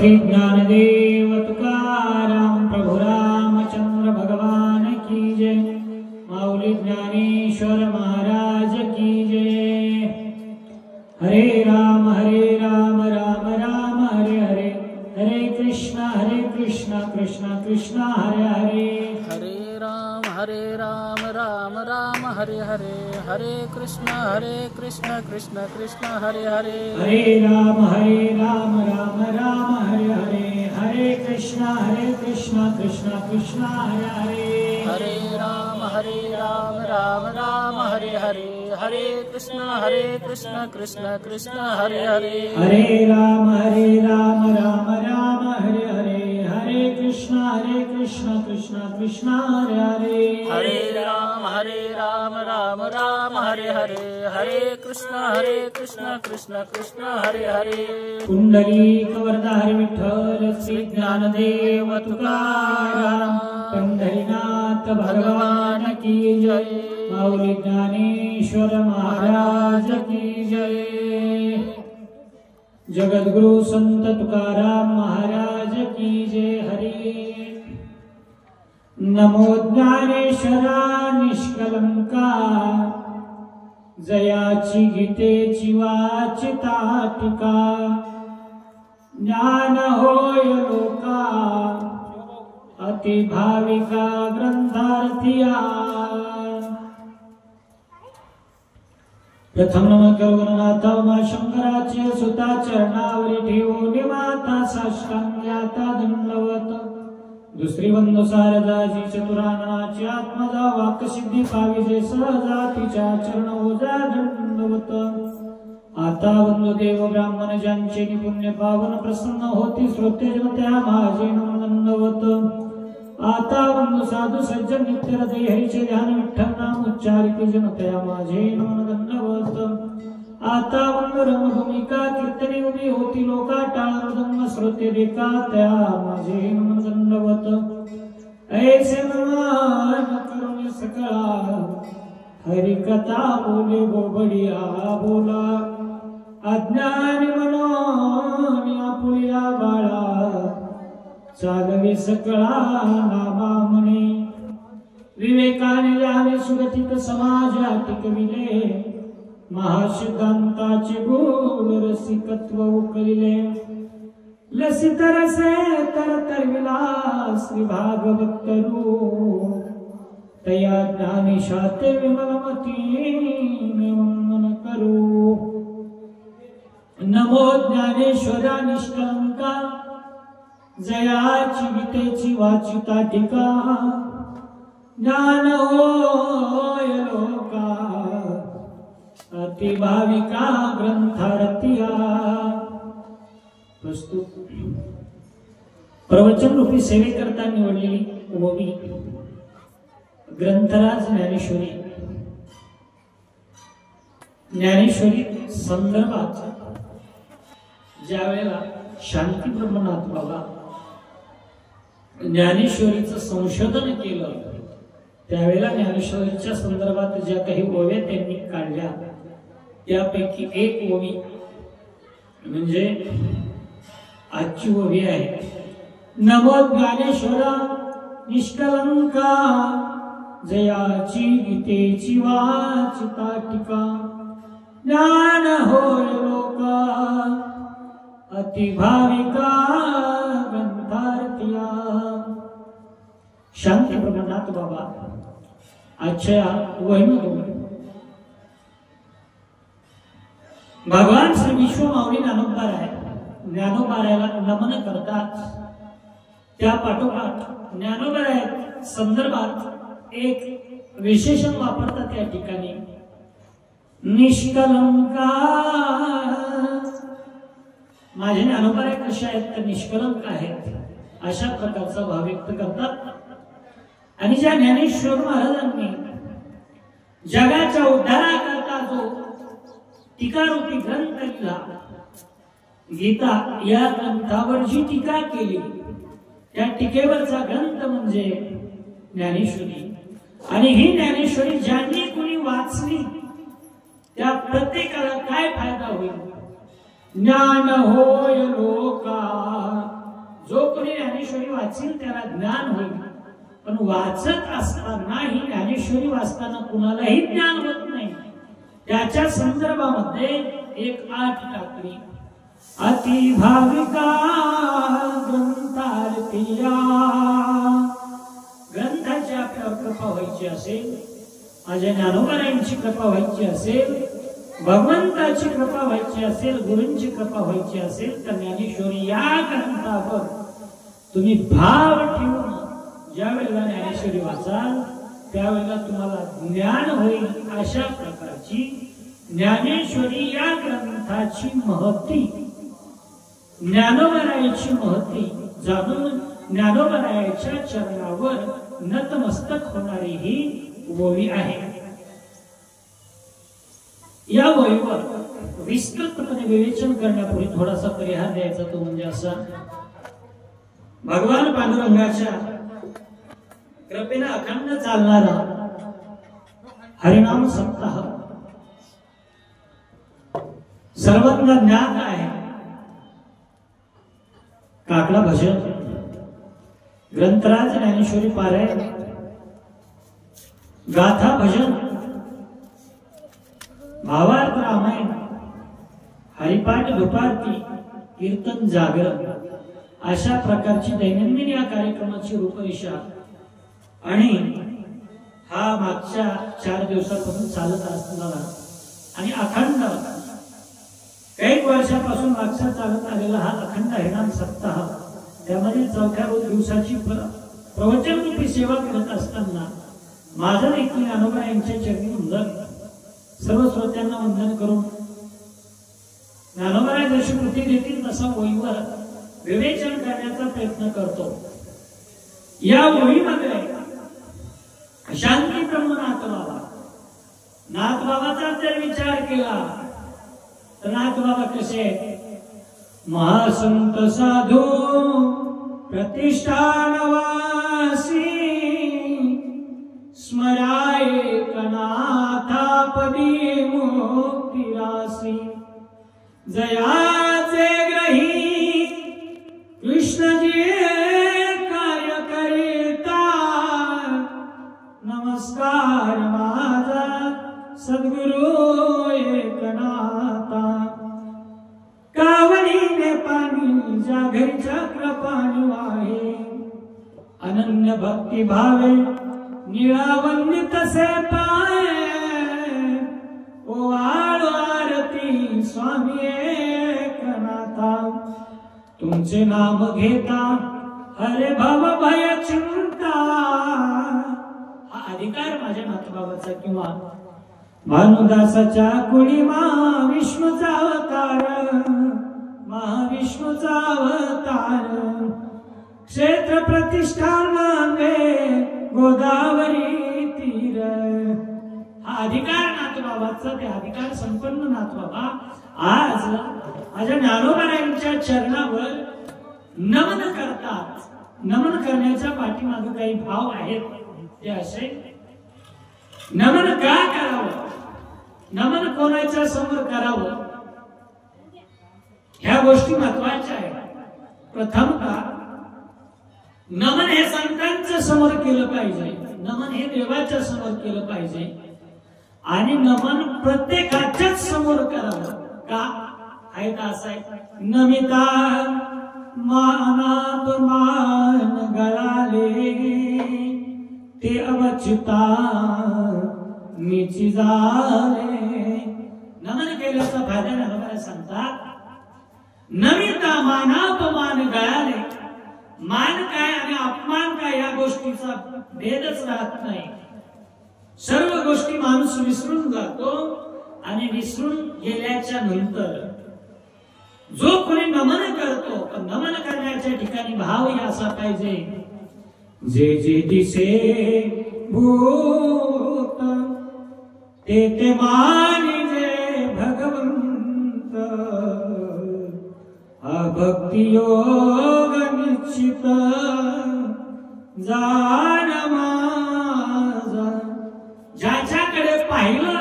श्री ज्ञानदेव तुकाराम प्रभु रामचंद्र भगवान की जय। माऊली ज्ञानेश्वर महाराज की जय। हरे राम राम राम हरे हरे, हरे कृष्णा कृष्णा कृष्णा हरे हरे। हरे राम राम राम हरे हरे, हरे कृष्णा कृष्णा कृष्णा हरे हरे। हरे राम राम राम हरे हरे, हरे कृष्णा कृष्णा कृष्णा हरे हरे। हरे राम राम राम हरे हरे, हरे कृष्णा कृष्णा कृष्णा हरे हरे। हरे राम राम राम हरे हरे, हरे कृष्णा कृष्णा कृष्णा हरे हरे। हरे राम राम राम हरे हरे, हरे कृष्णा कृष्णा कृष्णा हरे हरे। पुंडलीक वरदारी विठ्ठल श्री ज्ञानदेव तुकाराम पंढरीनाथ भगवान की जय। माऊली ज्ञानेश्वर महाराज की जय। जगद्गुरु संत तुकाराम महाराज की जय। हरी नमो ज्ञानेश्वरा निष्कलंका, जयाची गीतेची वाचिता टीका। ज्ञान होय लोका अति भाविका ग्रंथार्थिया। प्रथम नम गणनाथ मा शंकराचे सुता चरणावरी ठेवून माता साष्टांग्याता दंडवत। दुसरी वंदो सारदाजी चतुराननाची आत्मजा वाक् सिद्धी पाविजे सहजा तिच्या चरण ओजा दंडवत। आता वंदो देव ब्राह्मण ज्यांचे पुण्य पावन प्रसन्न होती श्रोते त्या माझे दंडवत। आता वंदो साधू सज्जन नित्य हृदय हरीचे ध्यान विठ्ठल नाम उच्चारित जनतया माझे दंडवत। आता वंदो रंगभूमिका कीर्तने उभी होती लोका टाळ मृदंग श्रोते देखा त्या माझे दंडवत। ऐसे नमन करुणे सकळा हरि कथा बोले बोबडिया बोला। अज्ञानी मनोनी आपुलिया बाळा चालवे सकळा नामा म्हणे। विवेकाने जाणे सुगठित समाजा टिकविले, महासिद्धांताचे गुण रसिकत्व उकलिले। लसित रसे तरतरविला श्री भागवत रूप, तया ज्ञानेशाते विमलमती वंदन करू। नमो ज्ञानेश्वरा निष्कलंका, जयाची गीतेची वाचिता टीका। ज्ञान होय लोका अति भाविका ग्रंथार्थिया। प्रस्तुत प्रवचन रूपी सेवेकरता निवडलेली ओवी ग्रंथराज ज्ञानेश्वरी। ज्ञानेश्वरी संदर्भात ज्या वेळेला शांती ब्रह्मनाथ बाबा ज्ञानेश्वरीचं संशोधन केलं, त्यावेळेला ज्ञानेश्वरीच्या संदर्भात ज्या काही ओव्या त्यांनी काढल्या त्यापैकी एक ओवी म्हणजे आजची ओवी आहे। नमो ज्ञानेश्वरा निष्कलंका, जयाची गीतेची वाचिता टीका। ज्ञान होय लोका अति भाविका ग्रंथार्थिया। शांती ब्रह्मनाथ बाबा आजच्या वहीमधून भगवान श्री विश्व माऊली ज्ञानोबारायाला नमन करतात। त्या पाठोपाठ ज्ञानोबाराया संदर्भात एक विशेषण वापरतात या ठिकाणी। निष्कलंका, माझे ज्ञानोबाराय कशा आहेत तर निष्कलंक आहेत, अशा प्रकारचा भाव व्यक्त करतात। आणि ज्या ज्ञानेश्वर महाराजांनी जगाच्या उद्धाराकरता जो टीकारूपी ग्रंथ लिहिला गीता, या ग्रंथावर जी टीका केली त्या टीकेवरचा ग्रंथ म्हणजे ज्ञानेश्वरी। आणि ही ज्ञानेश्वरी ज्यांनी कोणी वाचली त्या प्रत्येकाला काय फायदा होईल? ज्ञान होय लोका वाचील त्याला ज्ञान होईल, पण वाचत असतानाही ज्ञानेश्वरी वाचताना कुणालाही ज्ञान होत नाही. त्याच्या संदर्भामध्ये एक आठ टाकली. अति भाविका ग्रंथारतीया, ग्रंथाची आपल्यावर कृपा व्हायची असेल, माझ्या ज्ञानोबारायांची कृपा व्हायची असेल, भगवंताची कृपा व्हायची असेल, गुरूंची कृपा व्हायची असेल, तर ज्ञानेश्वरी या ग्रंथावर तुम्ही भाव ठेवून ज्या वेळेला ज्ञानेश्वरी वाचाल त्यावेळेला तुम्हाला ज्ञान होईल. अशा प्रकारची ज्ञानेश्वरी या ग्रंथाची महती, ज्ञानोबारायाची महती जाणून ज्ञानोबारायाच्या चरणावर नतमस्तक होणारी ही ओवी आहे. या ओवीवर विस्तृतपणे विवेचन करण्यापूर्वी थोडासा परिहार द्यायचा, तो म्हणजे असा. भगवान पांडुरंगाच्या कृपेने अखंड चालणारा हरिनाम सप्ताह सर्वांना ज्ञात आहे. काकडा भजन, ग्रंथराज ज्ञानेश्वरी पारायण, गाथा भजन, भावार्थ रामायण, हरिपाठ दुपारती, कीर्तन जागरण अशा प्रकारची दैनंदिन या कार्यक्रमाची रूपरेषा आणि हा मागच्या 4 दिवसापासून चालत असणारा आणि अखंड काही वर्षापासून मागचा चालत आलेला हा अखंड हरिनाम सप्ताह, त्यामध्ये 4थ्या दिवसाची प्रवचन रूपी सेवा करत असताना माझं देखील ज्ञानोबा यांच्या चरणी वंदन, सर्व श्रोत्यांना वंदन करून ज्ञानोबा जशी कृती देतील तसा ओळीवर विवेचन करण्याचा प्रयत्न करतो. या ओळीमध्ये शांती ब्रह्म नाथबाबा, नाथबाबाचा जर विचार केला तर नाथबाबा कसे महासंत साधू प्रतिष्ठानवासी स्मराय कनाथापदी मुक्तिरासी जयाचे ग्रही कृष्णजी कार्य करिता नमस्कार माझा सद्गुरु एकनाथा कावडीने पाणी जागरीच्या कृपाणी वाहे अनन्य भक्ती भावे निळावंदित से पाये ओवाळ आरती स्वामी एकनाथा तुमचे नाम घेता हरे भव भय चिंता. हा अधिकार माझ्या नाथबाबाचा किंवा भानुदासाच्या कुळी महाविष्णूचा अवतार, महाविष्णूचा अवतार क्षेत्र प्रतिष्ठानाने गोदावरी तीर. हा अधिकार नाथबाबाचा, ते अधिकार संपन्न नाथबाबा आज माझ्या ज्ञानोबारायांच्या चरणावर नमन करतात. नमन करण्याच्या पाठीमागे काही भाव आहेत. ते असे, नमन का करावं, नमन कोणाच्या समोर करावं, ह्या गोष्टी महत्वाच्या आहेत. प्रथमतः नमन हे संतांच्या समोर केलं पाहिजे, नमन हे देवाच्या समोर केलं पाहिजे आणि नमन प्रत्येकाच्याच समोर करावं. का आहे का असं आहे, नमिता मानापमान गळाले ते अवचिता मीची झाले. नमन केल्याचा फायदा नाही सांगतात. नमिता मानापमान गळाले, मान काय आणि अपमान काय या गोष्टीचा भेदच राहत नाही. सर्व गोष्टी माणूस विसरून जातो आणि विसरून गेल्याच्या नंतर जो कोणी नमन करतो, पण नमन करण्याच्या ठिकाणी भाव असा पाहिजे, जे जे दिसे भूत ते ते मानिजे भगवंत, भक्ती योग निश्चित जाण माझा. ज्याच्याकडे पाहिलं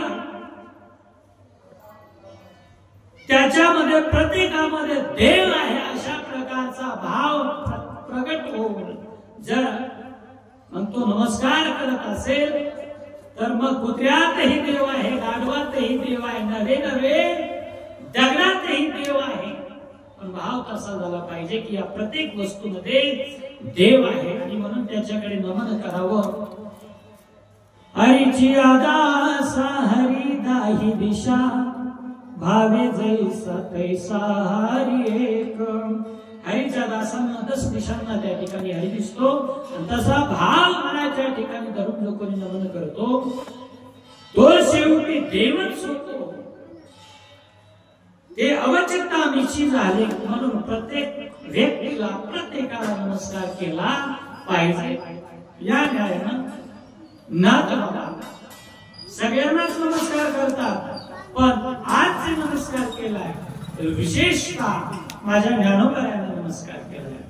त्याच्यामध्ये प्रत्येकामध्ये देव आहे अशा प्रकारचा भाव प्रगट होऊन जर मग तो नमस्कार करत असेल तर मग कुत्र्यातही देव आहे, गाढवातही देव आहे, नवे नवे दगडातही देव आहे. पण भाव तसा झाला पाहिजे की या प्रत्येक वस्तूमध्ये देव आहे आणि म्हणून त्याच्याकडे नमन करावं. हरीची आदासा हरी दाही दिशा भावे जैसा तैसा हरी एक. हरीच्या दासांना 10 दिशांना त्या ठिकाणी हरी दिसतो आणि तसा भाव मनाच्या ठिकाणी धरून जो कोणी नमन करतो तो शेवटी देवच होतो. ते अवचितामीची झाले म्हणून प्रत्येक व्यक्तीला प्रत्येकाला नमस्कार केला पाहिजे. या न्यायानं नाथ बाबा सगळ्यांनाच नमस्कार करतात, पण आज जे नमस्कार केलाय तर विशेषतः माझ्या ज्ञानोबायांना नमस्कार केलाय.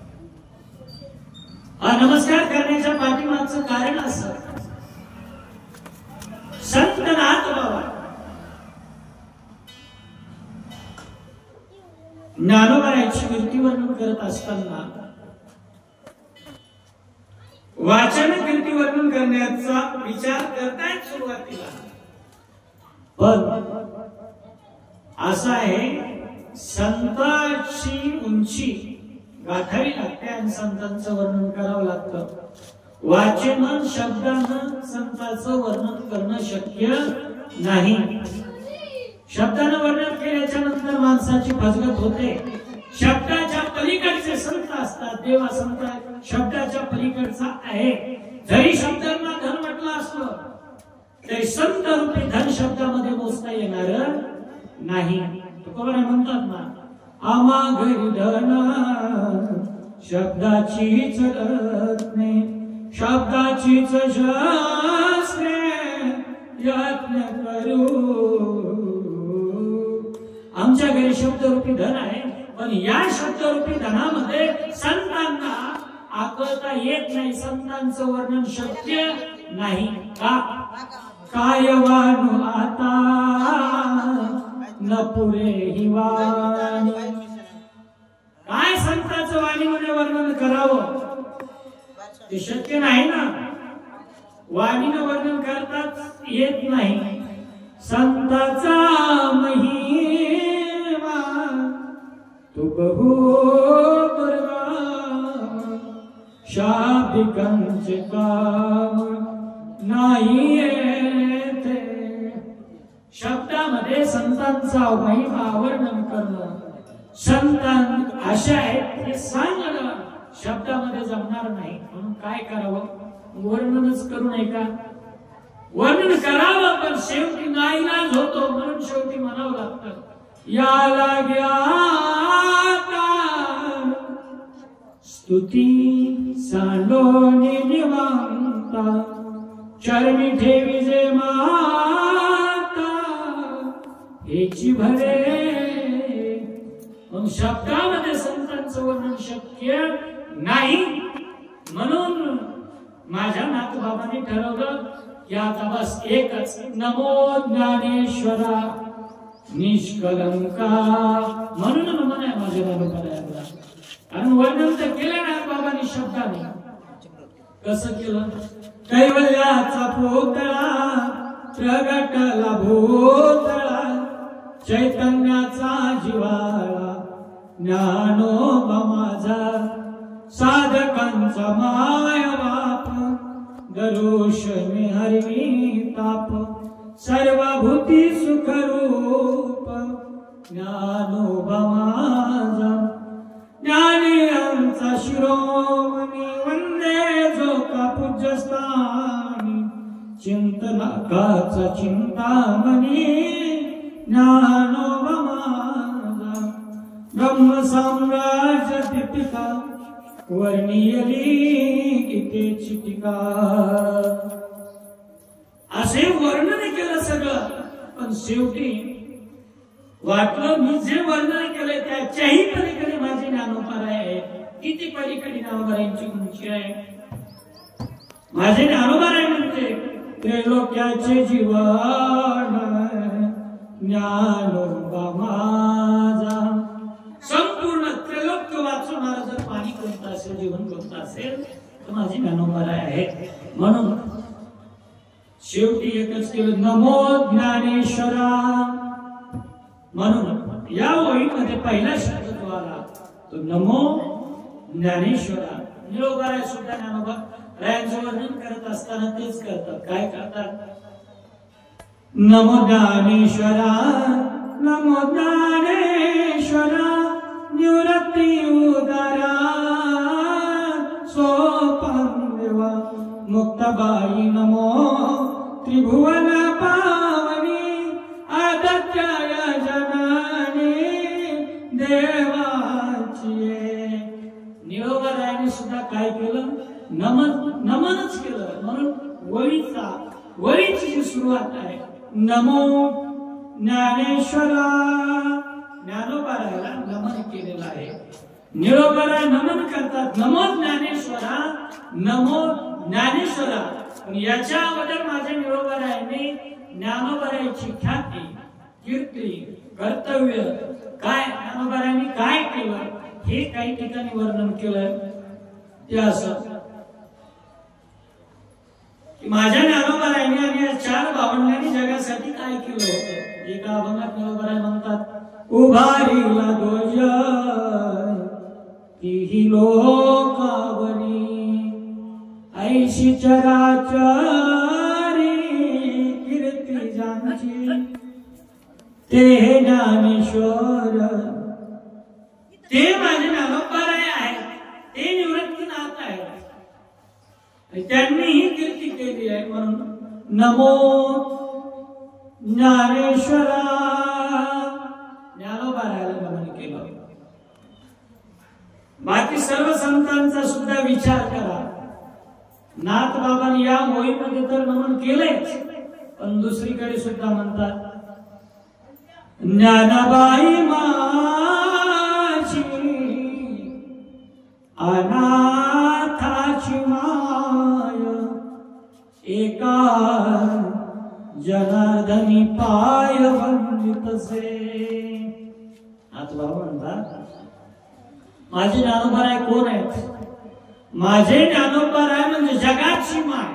हा नमस्कार करण्याच्या पाठीमागचं कारण असं, संत नाथ बाबा ज्ञानोबाची कीर्ती वर्णन करत असताना वाचन कीर्ती वर्णन करण्याचा विचार करतायत सुरुवातीला, पण असं आहे संतांची उंची गाठावी लागते आणि संतांचं वर्णन करावं लागतं. वाचन शब्दानं संतांचं वर्णन करणं शक्य नाही. शब्दानं वर्णन केल्याच्या नंतर माणसाची फसगत होते. शब्दाच्या पलीकडचे संत असतात, देवा संत शब्दाच्या पलीकडचा आहे. जरी शब्दांना धन म्हटलं असलं तरी संत रूपी धन शब्दामध्ये मोजता येणार नाही. तुकोबा म्हणतात ना, आम्हा घरी धन शब्दाचीच रत्ने शब्दाचीच शास्त्रे यत्न करू. आमच्या घरी शब्दरूपी धन आहे, पण या शब्दरूपी धनामध्ये संतांना आकळता येत नाही. संतांचं वर्णन शक्य नाही. का काय वाणू आता न पुरे ही वाणी. काय संतांचं वाणीमध्ये वर्णन करावं ते शक्य नाही ना. वाणीनं वर्णन करताच येत नाही. संताचा महिमा तू बहु दुर्गा शाब्दिकांचे काम नाही येते. शब्दामध्ये संतांचा महिमा वर्णन करणं, संतान अशा आहेत हे सांगणं शब्दामध्ये जमणार नाही. म्हणून काय करावं, वर्णनच करू नये का. वर्णन करावं पण शेवटी नाईलाज होतो, म्हणून शेवटी म्हणावं लागतं याला ग्याता स्तुती सांडोनी निवांता चरणी ठेवी जे माता हेची भरे. मग शब्दामध्ये संतांचं वर्णन शक्य नाही. म्हणून माझ्या नाथबाबांनी ठरवलं की आता बस एकच नमो ज्ञानेश्वरा निष्कलंका. म्हणून नमन आहे माझ्या नाथबाबांना. आणि वर्णन तर केलं ना बाबांनी शब्दाने. कसं केलं, कैवल्याचा पोतळा प्रगटला भूतळा चैतन्याचा जिवाळा ज्ञानोबा माझा साधकांचा माय बाप दरोषणे हरवी ताप सर्वभूती सुखरूप ज्ञानोबा माझा ज्ञानियांचा शिरोमणी वंदे जो का पूज्यस्थानी चिंतनाकाचा चिंतामणी ज्ञानोबा माझा ब्रह्म साम्राज्य दीपिका वर्णियली गीतेची टीका. असे वर्णन केलं सगळं, पण शेवटी वाटलं मी जे वर्णन केलंय त्याच्याही पलीकडे माझे ज्ञानोबाराय आहे. किती पलीकडे ज्ञानोबारायांची उंची आहे. माझे ज्ञानोबाराय म्हणजे त्रैलोक्याचे जीवन ज्ञानोबा माझा. संपूर्ण त्रैलोक्य वाचवणारा जर पाणी कोणतं असेल, जीवन कोणतं असेल, तर माझी ज्ञानोबा आहे. म्हणून शेवटी एकच केलं, नमो ज्ञानेश्वरा. म्हणून या ओळीमध्ये पहिला शब्द जो आला तो नमो ज्ञानेश्वरा. निरोबा सुद्धा ज्ञानोबा रायांचं वर्णन करत असताना तेच करतात. काय करतात? नमो ज्ञानेश्वरा, नमो ज्ञानेश्वरा, निवृत्ती उदारा, सोपम देवा मुक्ताबाई नमो, त्रिभुवन पावनी, आदत्याय जनाने देवाची. निरोबरायाने सुद्धा काय केलं? नमनच केलं. म्हणून वळीची जी सुरुवात आहे, नमो ज्ञानेश्वरा, ज्ञानोबारायाला नमन केलेलं आहे. निरोबराय नमन करतात, नमो ज्ञानेश्वरा, नमो ज्ञानेश्वरा. पण याच्या अगोदर माझ्या निरोबरायाने ज्ञानोबरायाची ख्याती, कीर्ती, कर्तव्य काय, ज्ञानोबरायांनी काय केलं हे काही ठिकाणी वर्णन केलं. ते असं की माझ्या ज्ञानोबरायांनी आणि या 4 भावंडांनी जगासाठी काय केलं होतं. एका अभंगात ज्ञानोबराय म्हणतात, उभारीला ध्वज तीही लोकावरी, ऐशी चराचरी कीर्ती ज्यांची, ते ज्ञानेश्वर. ते माझे ज्ञानोबराय आहेत, ते निवृत्तीनाथ आहेत. त्यांनी ही कीर्ती केली आहे. म्हणून नमो ज्ञानेश्वरा, ज्ञानोबरायाला नमन केलं. बाकी सर्व संतांचा सुद्धा विचार करा. नाथ बाबांनी या मोहीमध्ये तर नमन केलंच, पण दुसरीकडे सुद्धा म्हणतात, ज्ञानाबाई माझी अनाथाची माय, एका जनार्दनी पाय वंदितसे. नाथ बाबा म्हणतात, माझे ज्ञानोबराय कोण आहेत? माझे ज्ञानोबराय म्हणजे जगाची माय,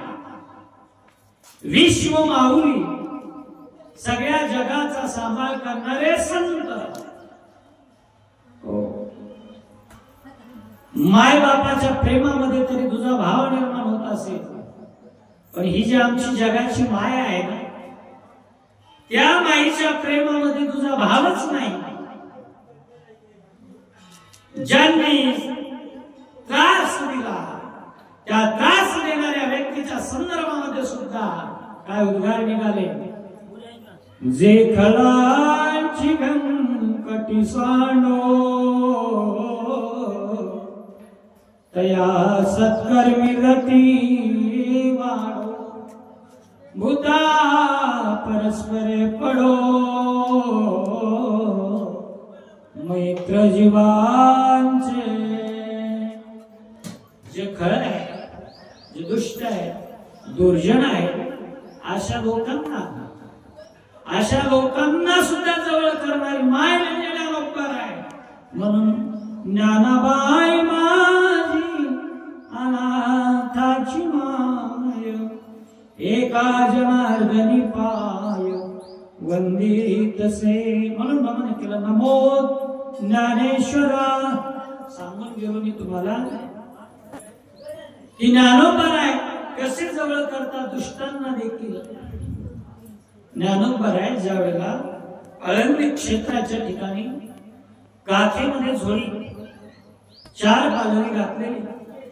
विश्व माऊली, सगळ्या जगाचा सांभाळ करणारे संत. माय बापाच्या प्रेमामध्ये तरी तुझा भाव निर्माण होत असेल, पण ही जी आमची जगाची माय आहे ना, त्या माईच्या प्रेमामध्ये तुझा भावच नाही. ज्यांनी त्रास दिला त्या त्रास देणाऱ्या व्यक्तीच्या संदर्भामध्ये सुद्धा काय उद्गार निघाले, जे खलाची व्यंकटी सांडो, तया सत्कर्मी रती वाढो, भूता परस्परे पडो, मैत्र जीवांचे. जे खरं आहे, जे दुष्ट आहे, दुर्जन आहे, अशा लोकांना सुद्धा जवळ करणारी माय म्हणजे ज्ञानोबराय. म्हणून ज्ञानाबाई माझी अनाथाची माय, एका जनार्दनी पाय वंदितसे. म्हणून नमन केलं, नमो ज्ञानेश्वरा. सांगून गेलो मी तुम्हाला की ज्ञानोबराय कसे जवळ करतात दुष्टांना देखील. ज्ञानोबराय ज्या वेळेला आळंदी क्षेत्राच्या ठिकाणी काखेमध्ये झोळी, 4 पालवी घातलेली,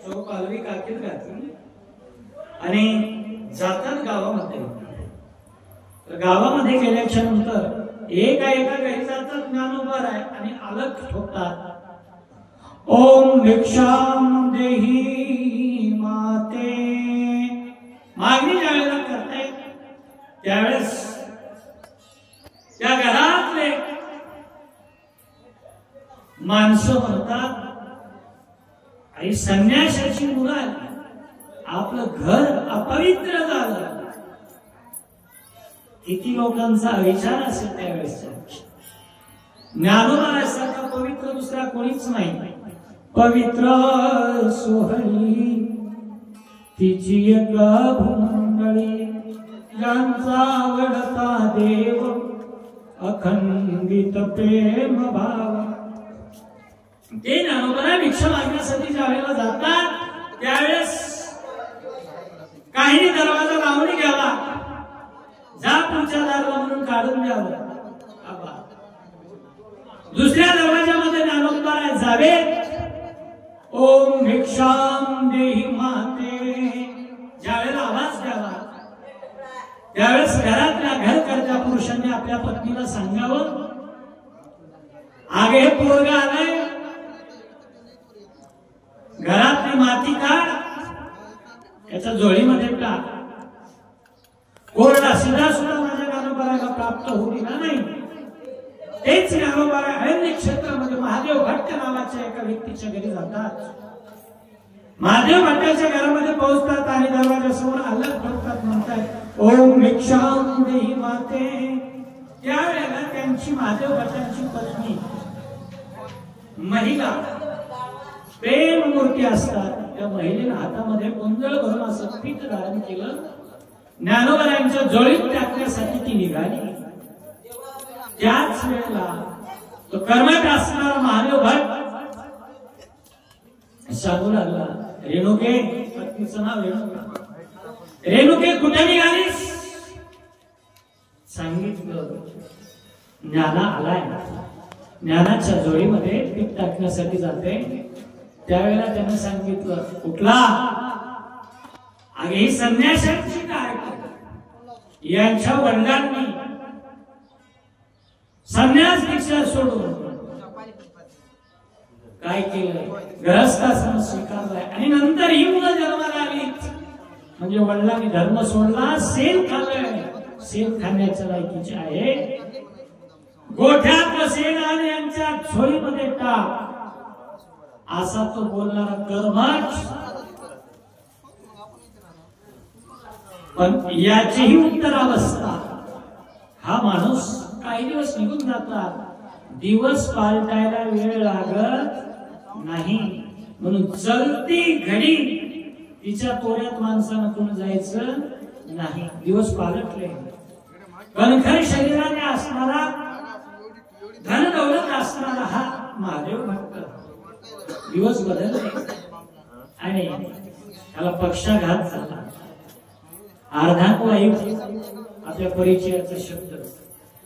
4 पालवी काखेत घातली आणि जातात गावामध्ये. तर गावामध्ये गेल्याच्या नंतर एका घरी जातात ज्ञानोबराय आणि अलग ठोकतात, ओम भिक्षाम देही माते. मागणी ज्यावेळेला करतायत त्यावेळेस त्या घरातले माणसं म्हणतात, आई संन्याशाची मुलं आली, आपलं घर अपवित्र झालं. किती लोकांचा विचार असेल त्यावेळेस. ज्ञानोबरायासारखा पवित्र दुसरा कोणीच नाही. पवित्र सोहळी तिची एक भूमंडळी ज्यांचा आवडता देव अखंडित प्रेम भाव. ते ज्ञानोबाला भिक्षा मागण्यासाठी ज्या वेळेला जातात त्यावेळेस काही दरवाजा लावून घ्यावा, जा पुढच्या दाराला म्हणून काढून द्यावं. दुसऱ्या दरवाजामध्ये ज्ञानोबा जावे, ओम भिक्षाम देहि माते ज्यावेळेला आवाज द्यावा त्यावेळेस घरातल्या घरकर्त्या पुरुषांनी आपल्या पत्नीला सांगावं, आगे हे पोरगा आलंय, घरातली माती काढ, याच्या जोळीमध्ये टाक. कोरडा सिधा सुद्धा माझ्या ज्ञानोबाला प्राप्त होऊ दिला नाही. तेच ज्ञानोबा अरण्य क्षेत्रामध्ये महादेव भट्ट नावाच्या एका व्यक्तीच्या घरी जातात. महादेव भट्टाच्या घरामध्ये पोहोचतात आणि दरवाजासमोर आलं ठोकतात, म्हणतात ओम भिक्षाम देहि माते. त्यावेळेला त्यांची महादेव भट्टांची पत्नी महिला प्रेम मूर्ती असतात, त्या महिलेने हातामध्ये गोंधळ भरून असं पीठ धारण केलं, ज्ञानोबा यांच्या जोळीत टाकण्यासाठी ती निघाली. त्याच वेळेला तो कर्मठ असणारा महादेव भट्ट सांगू लागला, रेणुके, पत्नीचं नाव रेणुका, रेणुके कुठे निघालीस? सांगितलं, ज्ञाना आलाय, ज्ञानाच्या जोडीमध्ये पीठ टाकण्यासाठी जाते. त्यावेळेला त्यानं सांगितलं, कुठला? अगे ही संन्याशांची काय, यांच्या वडिलांनी संन्यास दीक्षा सोडून काय केलंय, गृहस्थाश्रम स्वीकारलाय आणि नंतर ही मुलं जन्माला आली, म्हणजे वडिलांनी धर्म सोडला, सेल खाल्लंय, सेल खाण्याच्या लायकीचे आहे. गोठ्यात सेल आणि यांच्या झोळीमध्ये टाक, असा तो बोलणारा कर्मठ. पण याचीही उत्तरावस्था, हा माणूस काही दिवस निघून जातात, दिवस पालटायला वेळ लागत नाही, म्हणून चलती घडी तिच्या तोऱ्यात माणसानं कोण जायचं नाही. दिवस पालटले, कणखर शरीराने असणारा, धन दौलत असणारा हा महादेव भक्त दिवस बदलले आणि त्याला पक्षाघात झाला. अर्धांगवायू आपल्या परिचयाचा शब्द,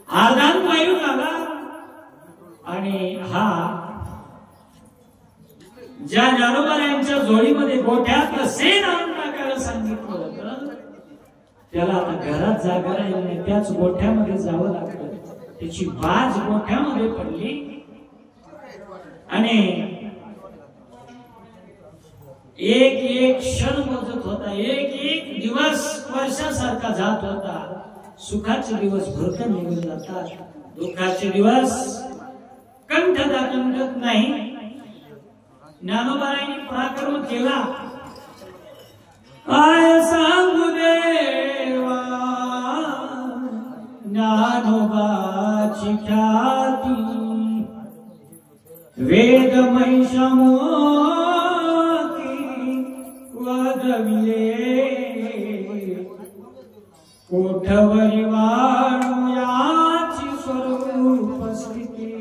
अर्धांगवायू झाला आणि हा ज्या ज्ञानोबा यांच्या जोडीमध्ये गोठ्यात सेन आणून टाकायला सांगितलं होतं, त्याला आता घरात जागा राहिली नाही, त्याच गोठ्यामध्ये जावं लागलं. त्याची बाज गोठ्यामध्ये पडली आणि एक एक क्षण मोजत होता, एक एक दिवस वर्षासारखा जात होता. सुखाचे दिवस भरकन निघून जातात, दुःखाचे दिवस कंठता कंठत नाही. ज्ञानोबांनी पराक्रम केला, काय सांगू देवा ज्ञानोबाची ख्याती, वेद महिषामोती वदविले, कोठवरी वाणू याची स्वरूप स्थिती,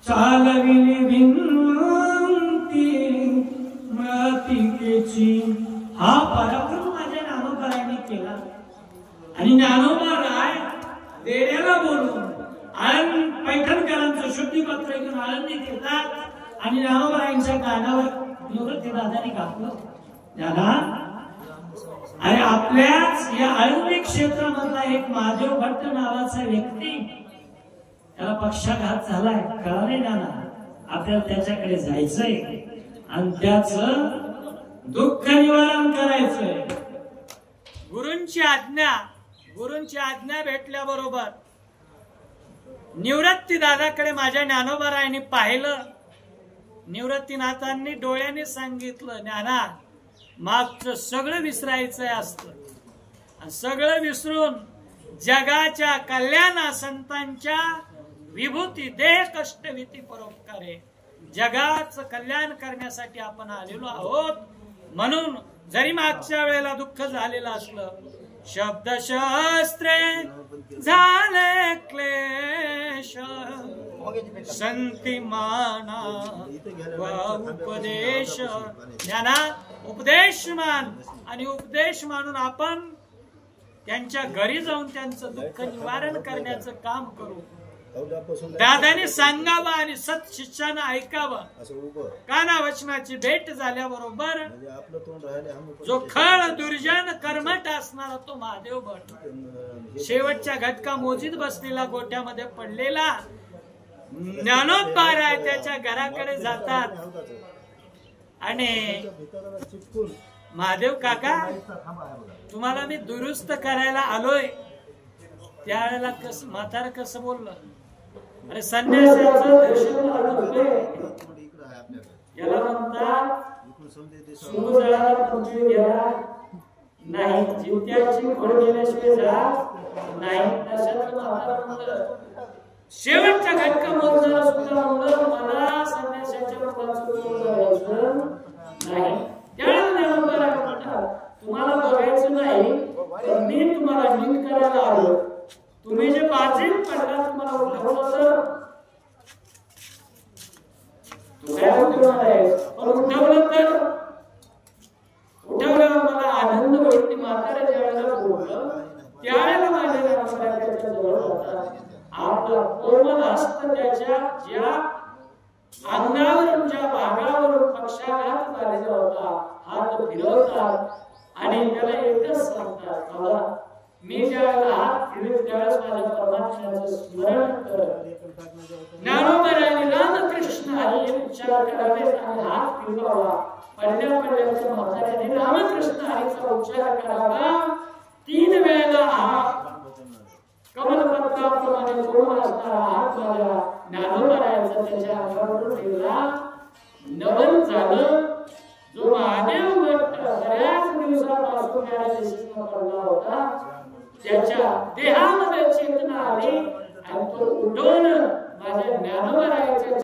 चालविली विनंती मतिकेची. हा पराक्रम माझ्या ज्ञानोबांनी केला आणि ज्ञानोबा राय देण्याला बोलून आळंद पैठणकरांचं शुद्धीपत्र घेऊन आळंदीत येतात आणि ज्ञानोबांच्या कानावर निवृत्ती दादानी घातलं, ज्ञाना अरे आपल्याच या आळंदी क्षेत्रामधला एक महादेव भट्ट नावाचा व्यक्ती, त्याला पक्षाघात झालाय, कळा नाही ज्ञाना, आपल्याला त्याच्याकडे जायचंय आणि त्याचं दुःख निवारण करायचंय. गुरूंची आज्ञा भेटल्याबरोबर निवृत्ती दादाकडे माझ्या ज्ञानोबारायांनी पाहिलं. निवृत्तीनाथांनी डोळ्याने सांगितलं, ज्ञाना मागचं सगळं विसरायचंय असतं आणि सगळं विसरून जगाच्या कल्याणा संतांच्या विभूती देह कष्टविती परोपकारे जगाचं कल्याण करण्यासाठी आपण आलेलो आहोत. म्हणून जरी मागच्या वेळेला दुःख झालेलं असलं, शब्दशास्त्रे झाले क्लेश, संती माना व उपदेश. ज्ञाना उपदेश मान आणि उपदेश मानून आपण त्यांच्या घरी जाऊन त्यांचं दुःख निवारण करण्याचं काम करू. दादाने सांगावं आणि सत शिष्यानं ऐकावं. काना वचनाची भेट झाल्याबरोबर जो खळ दुर्जन कर्मठ असणारा तो महादेव भट शेवटच्या घटका मोजीत बसलेला गोट्यामध्ये पडलेला ज्ञानोद्धार आहे त्याच्या घराकडे जातात आणि महादेव काका तुम्हाला मी दुरुस्त करायला आलोय. त्यावेळेला म्हातारं कसं बोललं, अरे संन्यासाचं दर्शन याला म्हणतात सुमुजाला पृथ्वी घ्या नाही, जित्याची खोड गेल्याशिवाय जात नाही. अशातलं म्हातारं म्हणलं. शेवटच्या घटका मोजणारा सुद्धा म्हणलं मला संन्यासाच्या मुलाचं जायचं नाही. तुम्हाला बघायचं नाही तर मी तुम्हाला नीट करायला आलो. तुम्ही जे बाजीत पडला तुम्हाला उठवलं तर उठवलं तर उठवल्यावर मला आनंद होईल. म्हातारा ज्या वेळेला बोललं त्यावेळेला माझ्या जवळ होता. आपला कोमल हस्त त्याच्या ज्या अंगावरून ज्या भागावरून पक्षाघात झालेला होता हात फिरवतात आणि त्याला एकच सांगतात, मला मी ज्यावेळेला हात फिरवतो त्यावेळेस माझ्या परमात्म्याचं स्मरण कर. ज्ञानोबराने रामकृष्ण हरी उच्चार करावे आणि हात फिरवावा. पडल्या पडल्याच्या म्हाताऱ्याने रामकृष्ण हरीचा उच्चार करावा. 3 वेळेला हा कमलपत्राप्रमाणे कोमल असणारा हात माझ्या ज्ञानोबरायाचा त्याच्या अंगावर ठेवला. नवन झालं. जो महादेव बऱ्याच दिवसापासून पडला होता त्याच्या देहामध्ये चेतना आली आणि तो उठवून माझ्या ज्ञानोबरायाच्या